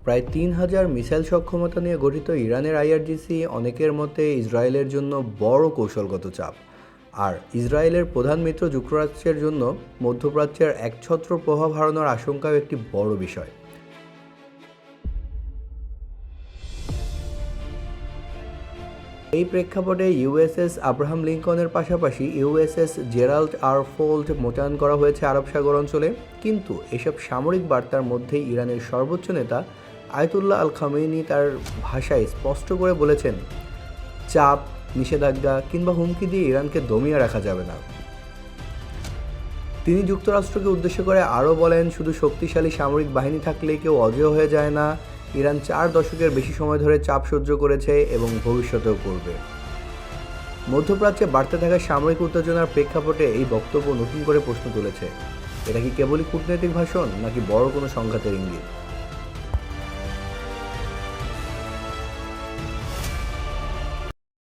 প্রায় ৩,০০০ মিসাইল সক্ষমতা নিয়ে গঠিত ইরানের আইআরজিসি অনেকের মতে ইসরায়েলের জন্য বড় কৌশলগত চাপ। আর ইসরায়েলের প্রধান মিত্র যুক্তরাষ্ট্রের জন্য মধ্যপ্রাচ্যের একছত্র প্রভাব হারানোর আশঙ্কাও একটি বড় বিষয়। এই প্রেক্ষাপটে ইউএসএস আব্রাহাম লিঙ্কনের পাশাপাশি ইউএসএস জেরাল্ড আর ফোল্ড মোতায়েন করা হয়েছে আরব সাগর অঞ্চলে। কিন্তু এসব সামরিক বার্তার মধ্যেই ইরানের সর্বোচ্চ নেতা আয়াতুল্লাহ আল খামেনি তার ভাষায় স্পষ্ট করে বলেছেন, চাপ, নিষেধাজ্ঞা কিংবা হুমকি দিয়ে ইরানকে দমিয়ে রাখা যাবে না। তিনি যুক্তরাষ্ট্রকে উদ্দেশ্য করে আরও বলেন, শুধু শক্তিশালী সামরিক বাহিনী থাকলেই কেউ অজেয় হয়ে যায় না। ইরান 4 দশকের বেশি সময় ধরে চাপ সহ্য করেছে এবং ভবিষ্যতেও করবে। মধ্যপ্রাচ্যে বাড়তে থাকা সামরিক উত্তেজনার প্রেক্ষাপটে এই বক্তব্য নতুন করে প্রশ্ন তুলেছে, এটা কি কেবলই কূটনৈতিক ভাষণ নাকি বড় কোনো সংঘাতের ইঙ্গিত?